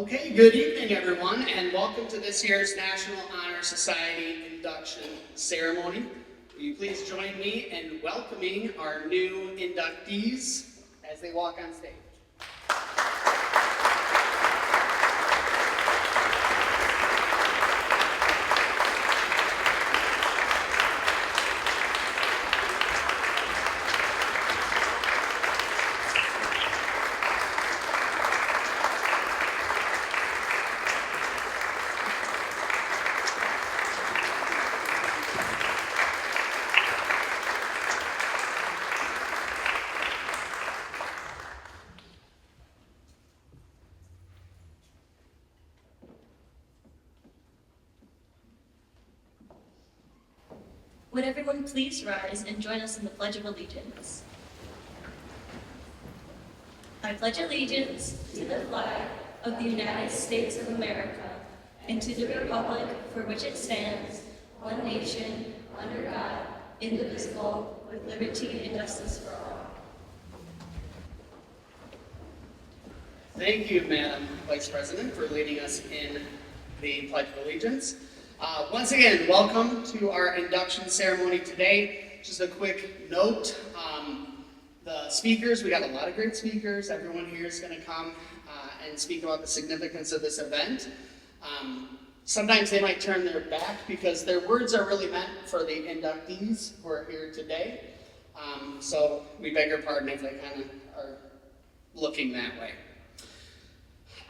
Okay, good evening everyone, and welcome to this year's National Honor Society Induction Ceremony. Will you please join me in welcoming our new inductees as they walk on stage. Would everyone please rise and join us in the Pledge of Allegiance? I pledge allegiance to the flag of the United States of America and to the republic for which it stands, one nation, under God, indivisible, with liberty and justice for all. Thank you, Madam Vice President, for leading us in the Pledge of Allegiance. Once again, welcome to our induction ceremony today. Just a quick note, the speakers, we got a lot of great speakers. Everyone here is going to come and speak about the significance of this event. Sometimes they might turn their back because their words are really meant for the inductees who are here today. So we beg your pardon if they kind of are looking that way.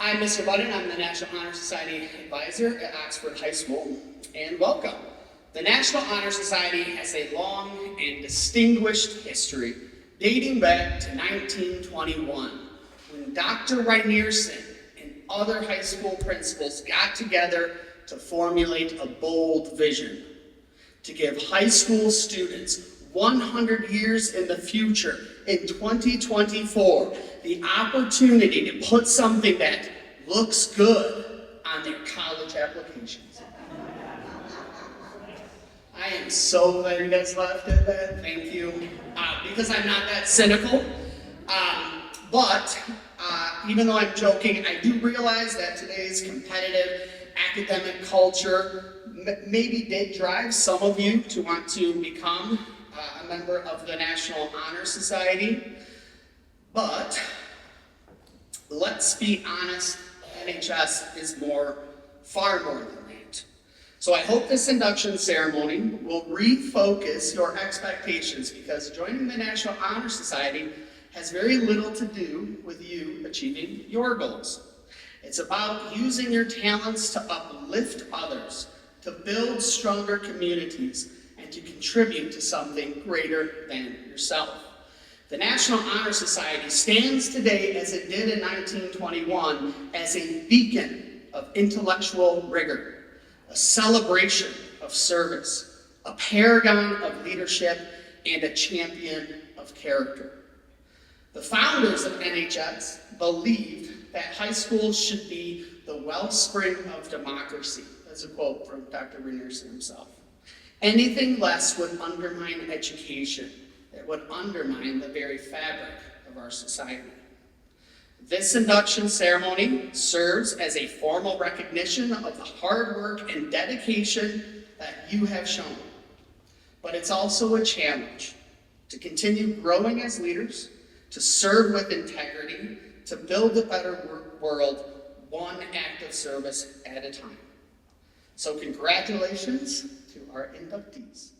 I'm Mr. Budden. I'm the National Honor Society Advisor at Oxford High School, and welcome. The National Honor Society has a long and distinguished history dating back to 1921, when Dr. Reinierson and other high school principals got together to formulate a bold vision to give high school students 100 years in the future, in 2024, the opportunity to put something that looks good on their college applications. I am so glad you guys laughed at that. Thank you. Because I'm not that cynical. But even though I'm joking, I do realize that today's competitive academic culture maybe did drive some of you to want to become a member of the National Honor Society. But let's be honest, NHS is far more than that. So I hope this induction ceremony will refocus your expectations, because joining the National Honor Society has very little to do with you achieving your goals. It's about using your talents to uplift others, to build stronger communities, and to contribute to something greater than yourself. The National Honor Society stands today, as it did in 1921, as a beacon of intellectual rigor, a celebration of service, a paragon of leadership, and a champion of character. The founders of NHS believed that high schools should be the wellspring of democracy. That's a quote from Dr. Reinierson himself. Anything less would undermine education. It would undermine the very fabric of our society. This induction ceremony serves as a formal recognition of the hard work and dedication that you have shown. But it's also a challenge to continue growing as leaders, to serve with integrity, to build a better world, one act of service at a time. So congratulations to our inductees.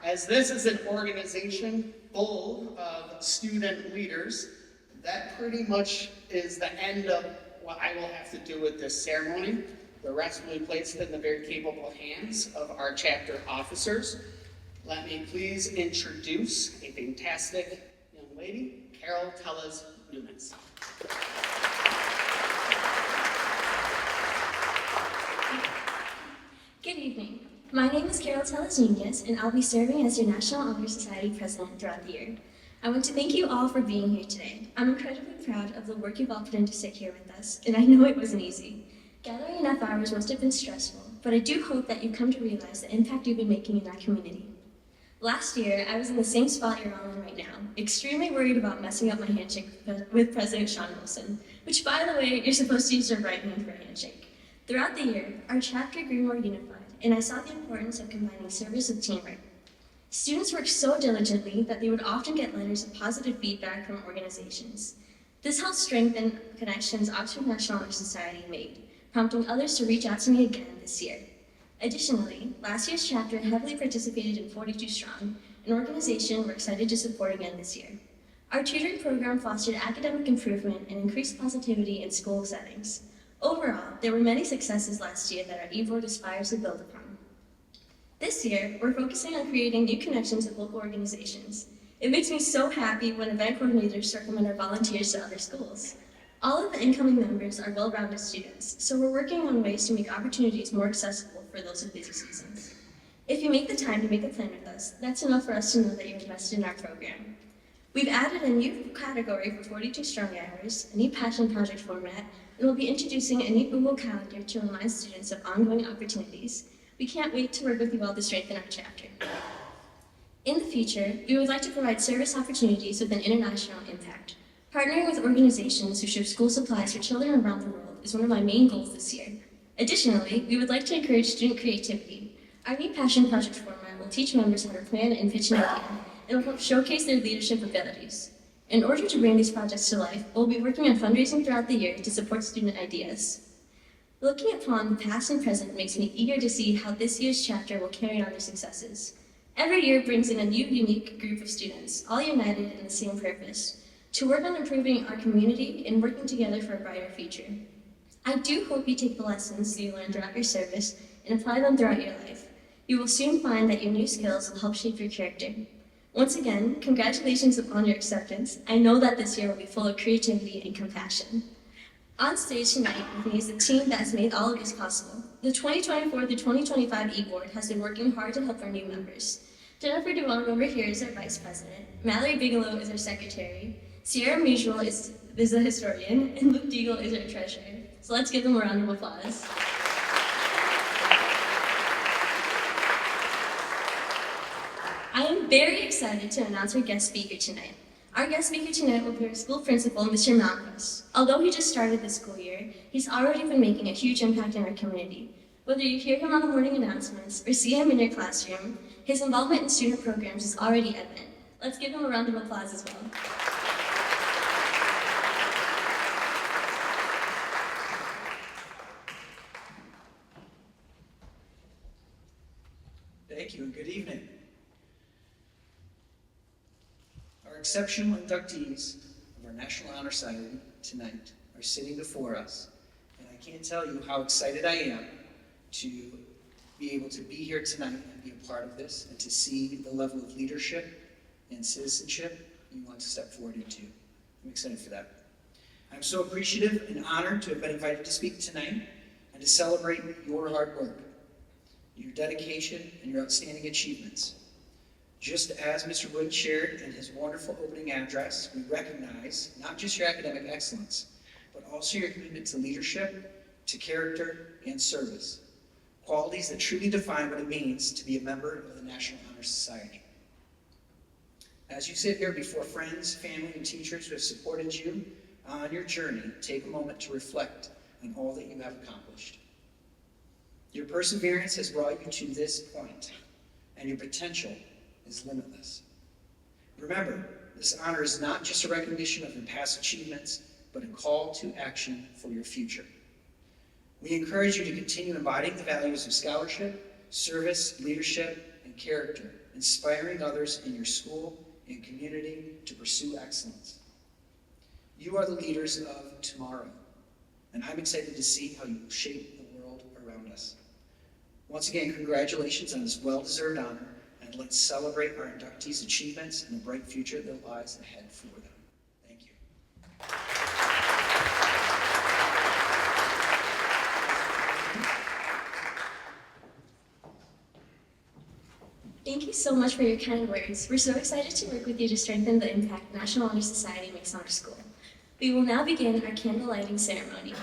As this is an organization full of student leaders, that pretty much is the end of what I will have to do with this ceremony. The rest will be placed in the very capable hands of our chapter officers. Let me please introduce a fantastic young lady, Carol Tellez-Nunes. Good evening. My name is Carol Tellez-Nunes, and I'll be serving as your National Honor Society President throughout the year. I want to thank you all for being here today. I'm incredibly proud of the work you've all put in to sit here with us, and I know it wasn't easy. Gathering enough hours must have been stressful, but I do hope that you come to realize the impact you've been making in our community. Last year, I was in the same spot you're all in right now, extremely worried about messing up my handshake with President Sean Wilson, which, by the way, you're supposed to use your right hand for a handshake. Throughout the year, our chapter grew more unified, and I saw the importance of combining service with teamwork. Students worked so diligently that they would often get letters of positive feedback from organizations. This helped strengthen connections Oxford National Honor Society made, prompting others to reach out to me again this year. Additionally, last year's chapter heavily participated in 42 Strong, an organization we're excited to support again this year. Our tutoring program fostered academic improvement and increased positivity in school settings. Overall, there were many successes last year that our e-board aspires to build upon. This year, we're focusing on creating new connections with local organizations. It makes me so happy when event coordinators recommend our volunteers to other schools. All of the incoming members are well-rounded students, so we're working on ways to make opportunities more accessible for those with busy seasons. If you make the time to make a plan with us, that's enough for us to know that you're invested in our program. We've added a new category for 42 Strong Hours, a new passion project format, and we'll be introducing a new Google Calendar to remind students of ongoing opportunities. We can't wait to work with you all to strengthen our chapter. In the future, we would like to provide service opportunities with an international impact. Partnering with organizations who ship school supplies for children around the world is one of my main goals this year. Additionally, we would like to encourage student creativity. Our new passion project format will teach members how to plan and pitch an idea, and will help showcase their leadership abilities. In order to bring these projects to life, we'll be working on fundraising throughout the year to support student ideas. Looking upon the past and present makes me eager to see how this year's chapter will carry on their successes. Every year brings in a new, unique group of students, all united in the same purpose, to work on improving our community and working together for a brighter future. I do hope you take the lessons that you learned throughout your service and apply them throughout your life. You will soon find that your new skills will help shape your character. Once again, congratulations upon your acceptance. I know that this year will be full of creativity and compassion. On stage tonight with me is the team that has made all of this possible. The 2024 through 2025 e-board has been working hard to help our new members. Jennifer Duong over here is our vice president, Mallory Bigelow is our secretary, Sierra Mutual is the historian, and Luke Deagle is our treasurer. So let's give them a round of applause. I am very excited to announce our guest speaker tonight. Our guest speaker tonight will be our school principal, Mr. Malquist. Although he just started the school year, he's already been making a huge impact in our community. Whether you hear him on the morning announcements or see him in your classroom, his involvement in student programs is already evident. Let's give him a round of applause as well. Thank you and good evening. Our exceptional inductees of our National Honor Society tonight are sitting before us, and I can't tell you how excited I am to be able to be here tonight and be a part of this and to see the level of leadership and citizenship you want to step forward into. I'm excited for that. I'm so appreciative and honored to have been invited to speak tonight and to celebrate your hard work, your dedication, and your outstanding achievements. Just as Mr. Wood shared in his wonderful opening address, we recognize not just your academic excellence, but also your commitment to leadership, to character, and service. Qualities that truly define what it means to be a member of the National Honor Society. As you sit here before friends, family, and teachers who have supported you on your journey, take a moment to reflect on all that you have accomplished. Your perseverance has brought you to this point, and your potential is limitless. Remember, this honor is not just a recognition of your past achievements, but a call to action for your future. We encourage you to continue embodying the values of scholarship, service, leadership, and character, inspiring others in your school and community to pursue excellence. You are the leaders of tomorrow, and I'm excited to see how you will shape the world around us. Once again, congratulations on this well-deserved honor, and let's celebrate our inductees' achievements and the bright future that lies ahead for them. Thank you. Thank you so much for your kind words. We're so excited to work with you to strengthen the impact National Honor Society makes on our school. We will now begin our candle lighting ceremony.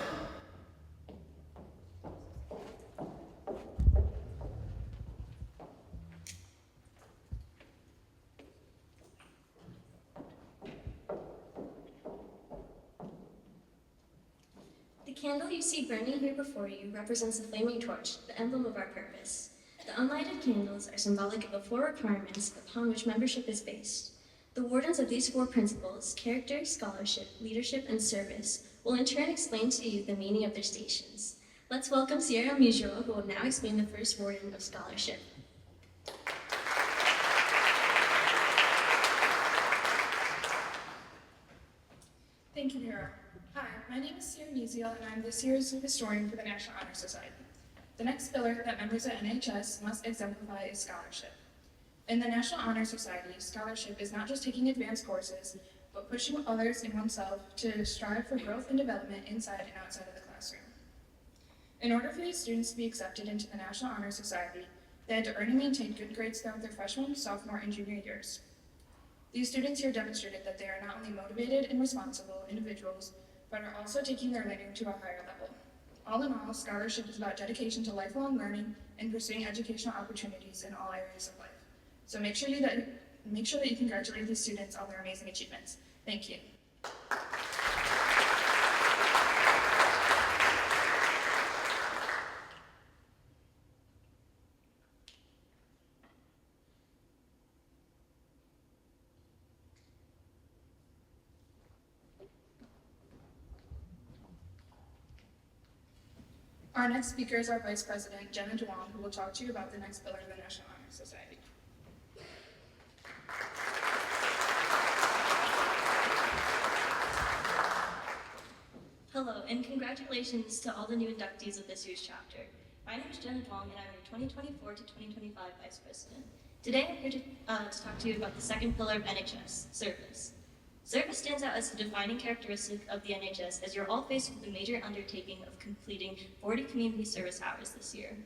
candle you see burning here before you represents the flaming torch, the emblem of our purpose. The unlighted candles are symbolic of the 4 requirements upon which membership is based. The wardens of these 4 principles, character, scholarship, leadership, and service, will in turn explain to you the meaning of their stations. Let's welcome Sierra Mujro, who will now explain the first warden of scholarship. Thank you, Hera. Hi, my name is Sierra Musial, and I'm this year's historian for the National Honor Society. The next pillar that members at NHS must exemplify is scholarship. In the National Honor Society, scholarship is not just taking advanced courses, but pushing others and oneself to strive for growth and development inside and outside of the classroom. In order for these students to be accepted into the National Honor Society, they had to earn and maintain good grades throughout their freshman, sophomore, and junior years. These students here demonstrated that they are not only motivated and responsible individuals, but are also taking their learning to a higher level. All in all, scholarship is about dedication to lifelong learning and pursuing educational opportunities in all areas of life. So make sure that you congratulate these students on their amazing achievements. Thank you. Our next speaker is our Vice President, Jenna Duong, who will talk to you about the next pillar of the National Honor Society. Hello, and congratulations to all the new inductees of this year's chapter. My name is Jenna Duong, and I'm your 2024 to 2025 Vice President. Today I'm here to talk to you about the second pillar of NHS, service. Service stands out as the defining characteristic of the NHS, as you're all faced with the major undertaking of completing 40 community service hours this year.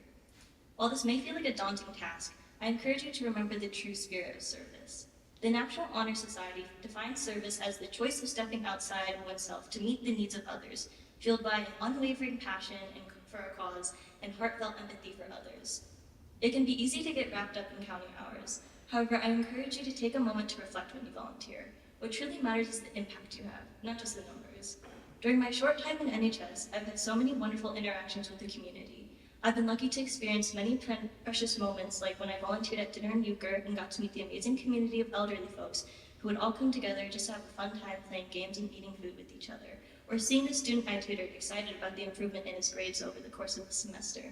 While this may feel like a daunting task, I encourage you to remember the true spirit of service. The National Honor Society defines service as the choice of stepping outside oneself to meet the needs of others, fueled by an unwavering passion for a cause and heartfelt empathy for others. It can be easy to get wrapped up in counting hours. However, I encourage you to take a moment to reflect when you volunteer. What truly matters is the impact you have, not just the numbers. During my short time in NHS, I've had so many wonderful interactions with the community. I've been lucky to experience many precious moments, like when I volunteered at dinner in Euchre and got to meet the amazing community of elderly folks who would all come together just to have a fun time playing games and eating food with each other, or seeing the student I tutored excited about the improvement in his grades over the course of the semester.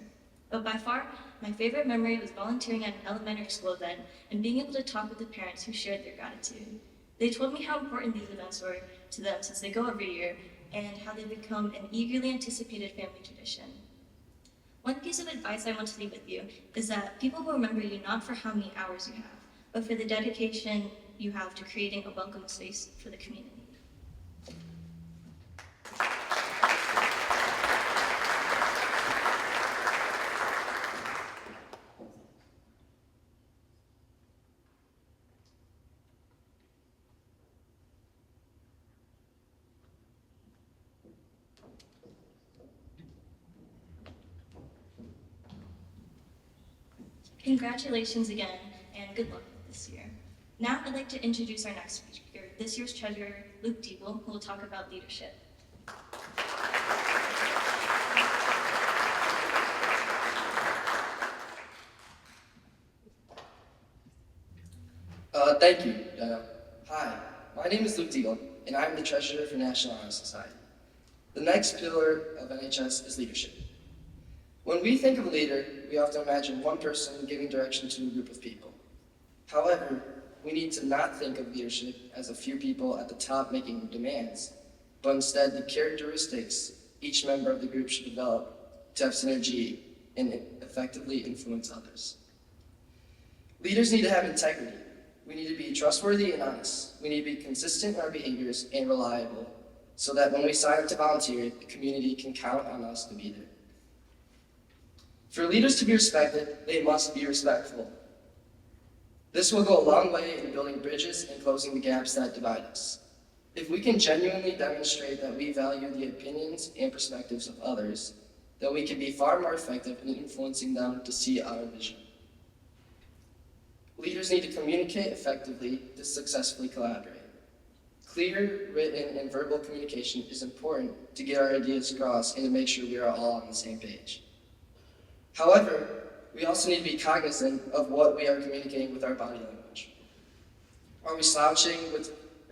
But by far, my favorite memory was volunteering at an elementary school event and being able to talk with the parents who shared their gratitude. They told me how important these events were to them since they go every year, and how they've become an eagerly anticipated family tradition. One piece of advice I want to leave with you is that people will remember you not for how many hours you have, but for the dedication you have to creating a welcome space for the community. Congratulations again, and good luck this year. Now I'd like to introduce our next speaker, this year's treasurer, Luke Diebel, who will talk about leadership. Thank you. Hi, my name is Luke Diebel, and I'm the treasurer for National Honor Society. The next pillar of NHS is leadership. When we think of a leader, we often imagine one person giving direction to a group of people. However, we need to not think of leadership as a few people at the top making demands, but instead the characteristics each member of the group should develop to have synergy and effectively influence others. Leaders need to have integrity. We need to be trustworthy and honest. We need to be consistent in our behaviors and reliable, so that when we sign up to volunteer, the community can count on us to be there. For leaders to be respected, they must be respectful. This will go a long way in building bridges and closing the gaps that divide us. If we can genuinely demonstrate that we value the opinions and perspectives of others, then we can be far more effective in influencing them to see our vision. Leaders need to communicate effectively to successfully collaborate. Clear, written, and verbal communication is important to get our ideas across and to make sure we are all on the same page. However, we also need to be cognizant of what we are communicating with our body language. Are we slouching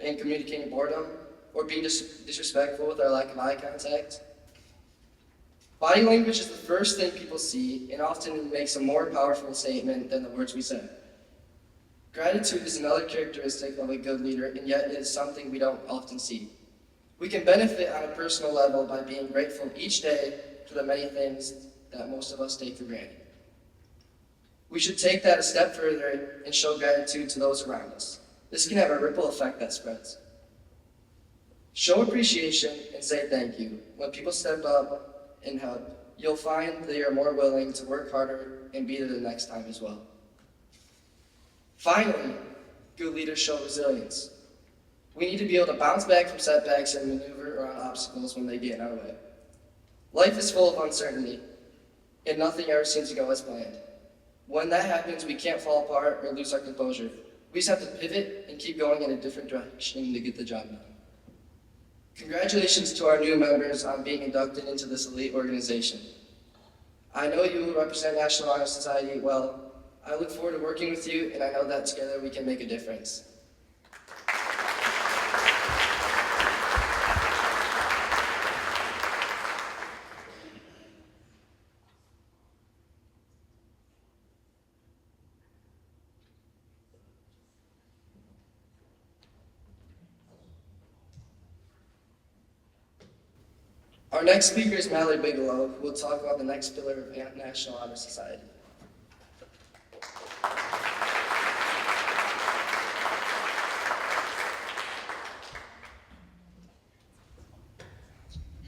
and communicating boredom, or being disrespectful with our lack of eye contact? Body language is the first thing people see and often makes a more powerful statement than the words we say. Gratitude is another characteristic of a good leader, and yet it is something we don't often see. We can benefit on a personal level by being grateful each day for the many things that most of us take for granted. We should take that a step further and show gratitude to those around us. This can have a ripple effect that spreads. Show appreciation and say thank you. When people step up and help, you'll find they are more willing to work harder and be there the next time as well. Finally, good leaders show resilience. We need to be able to bounce back from setbacks and maneuver around obstacles when they get in our way. Life is full of uncertainty, and nothing ever seems to go as planned. When that happens, we can't fall apart or lose our composure. We just have to pivot and keep going in a different direction to get the job done. Congratulations to our new members on being inducted into this elite organization. I know you will represent National Honor Society well. I look forward to working with you, and I know that together we can make a difference. Our next speaker is Mallory Bigelow, who will talk about the next pillar of National Honor Society.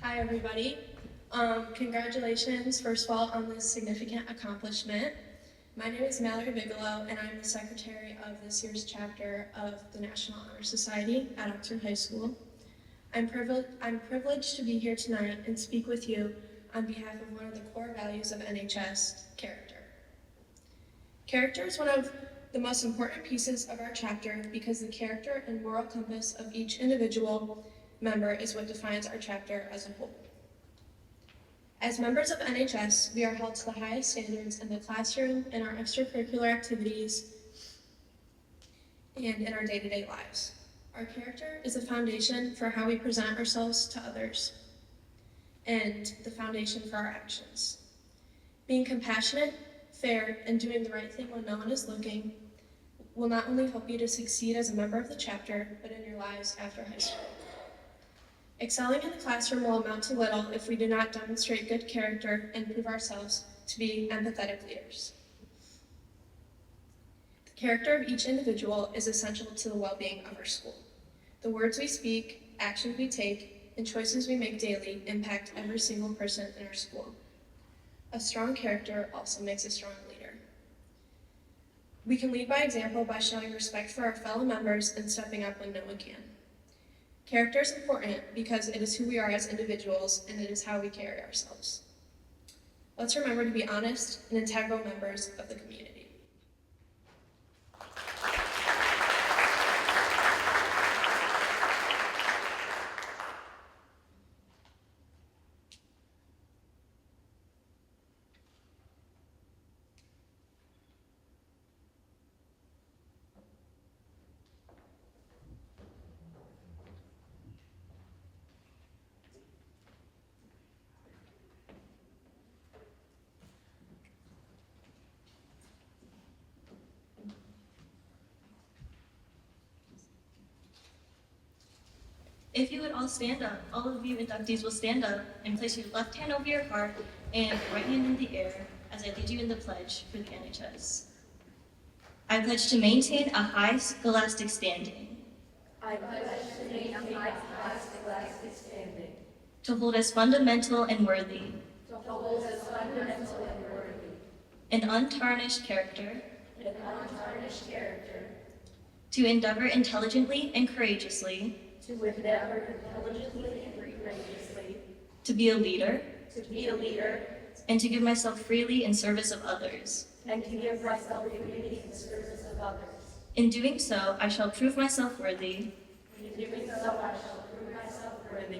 Hi, everybody. Congratulations, first of all, on this significant accomplishment. My name is Mallory Bigelow, and I'm the secretary of this year's chapter of the National Honor Society at Oxford High School. I'm privileged to be here tonight and speak with you on behalf of one of the core values of NHS, character. Character is one of the most important pieces of our chapter because the character and moral compass of each individual member is what defines our chapter as a whole. As members of NHS, we are held to the highest standards in the classroom, in our extracurricular activities, and in our day-to-day lives. Our character is a foundation for how we present ourselves to others, and the foundation for our actions. Being compassionate, fair, and doing the right thing when no one is looking will not only help you to succeed as a member of the chapter, but in your lives after high school. Excelling in the classroom will amount to little if we do not demonstrate good character and prove ourselves to be empathetic leaders. The character of each individual is essential to the well-being of our school. The words we speak, actions we take, and choices we make daily impact every single person in our school. A strong character also makes a strong leader. We can lead by example by showing respect for our fellow members and stepping up when no one can. Character is important because it is who we are as individuals and it is how we carry ourselves. Let's remember to be honest and integral members of the community. If you would all stand up, all of you inductees will stand up and place your left hand over your heart and right hand in the air as I lead you in the pledge for the NHS. I pledge to maintain a high scholastic standing. I pledge to maintain a high scholastic standing. To hold as fundamental and worthy. To hold as fundamental and worthy. An untarnished character. An untarnished character. To endeavor intelligently and courageously. To endeavor intelligently and courageously. To be a leader. To be a leader. And to give myself freely in service of others. And to give myself freely in service of others. In doing so, I shall prove myself worthy. In doing so, I shall prove myself worthy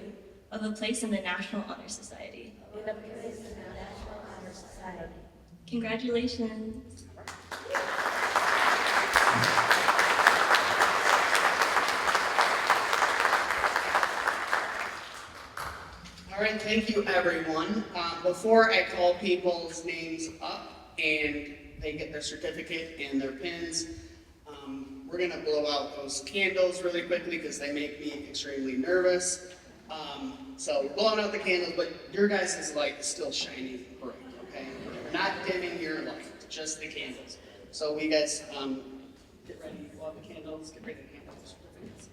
of a place in the National Honor Society. in a place in the National Honor Society. Congratulations. All right, thank you, everyone. Before I call people's names up and they get their certificate and their pins, we're gonna blow out those candles really quickly because they make me extremely nervous. So we're blowing out the candles, but your guys' light is still shining bright, okay? We're not dimming your light, just the candles. So we guys, get ready, blow out the candles, get ready to hand out the certificates.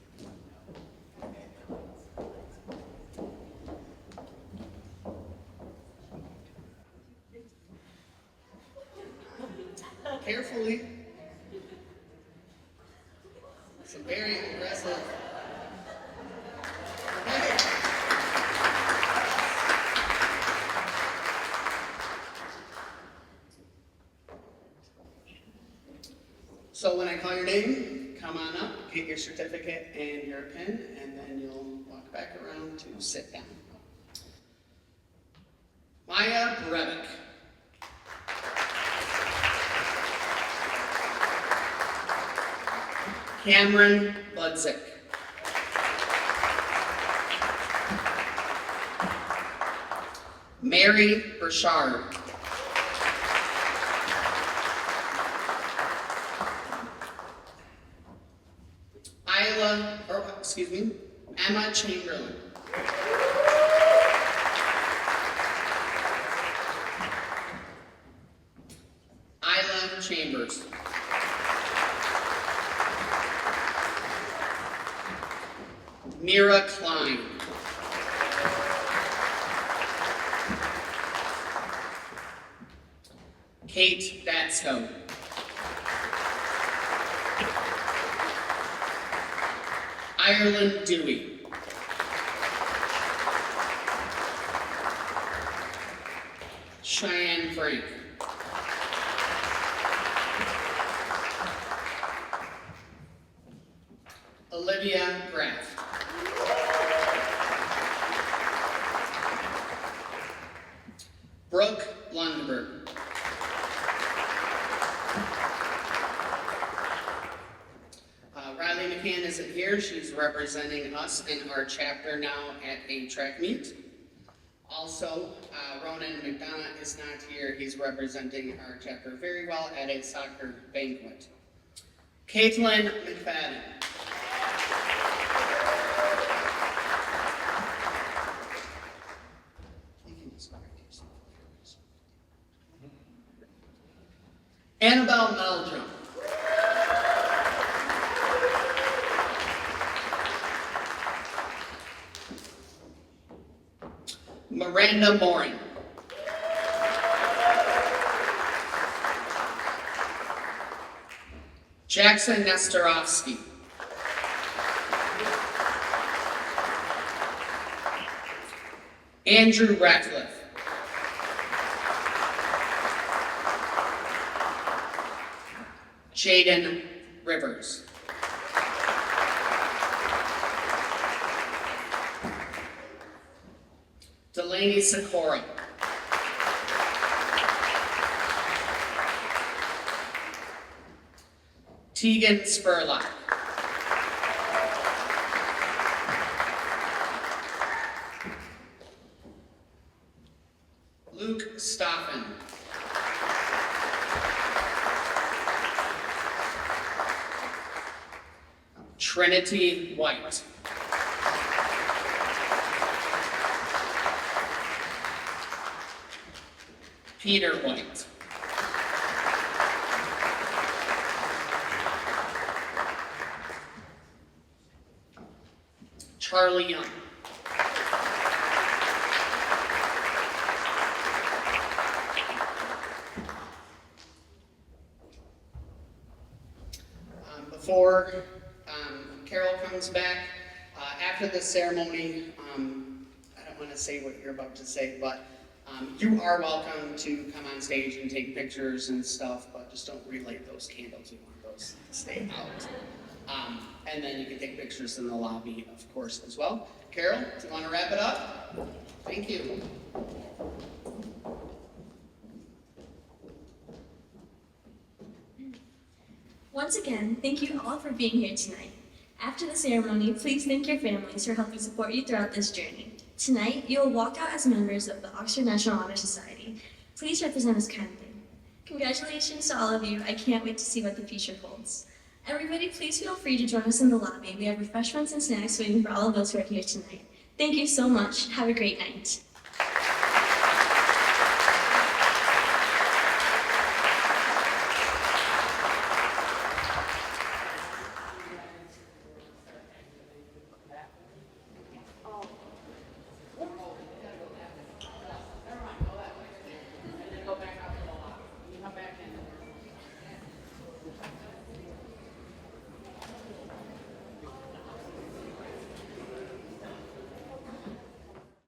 Carefully. It's a very aggressive. Okay. So when I call your name, come on up, get your certificate and your pin, and then you'll walk back around to sit down. Maya Brevic. Cameron Budzik. Mary Burchard. Emma Chamberlain. Isla Chambers. Mira Klein. Kate Batsko. Ireland Dewey. Cheyenne Frank. Olivia Graff. Brooke Lundberg. Riley McCann isn't here. She's representing us in our chapter now at a track meet. Also, Ronan McDonough is not here. He's representing our chapter very well at a soccer banquet. Caitlin McFadden. Annabelle Meldrum. Miranda Morin. Jackson Nestorovsky. Andrew Ratcliffe. Jaden Rivers. Delaney Sikora. Tegan Spurlock. Luke Stoffen. Trinity White. Peter White. Charlie Young. Before Carol comes back, after the ceremony, I don't want to say what you're about to say, but you are welcome to come on stage and take pictures and stuff, but just don't relight those candles. We want those to stay And then you can take pictures in the lobby, of course, as well. Carol, do you want to wrap it up? Thank you. Once again, thank you all for being here tonight. After the ceremony, please thank your families for helping support you throughout this journey. Tonight, you will walk out as members of the Oxford National Honor Society. Please represent us kindly. Congratulations to all of you. I can't wait to see what the future holds. Everybody, please feel free to join us in the lobby. We have refreshments and snacks waiting for all of those who are here tonight. Thank you so much. Have a great night.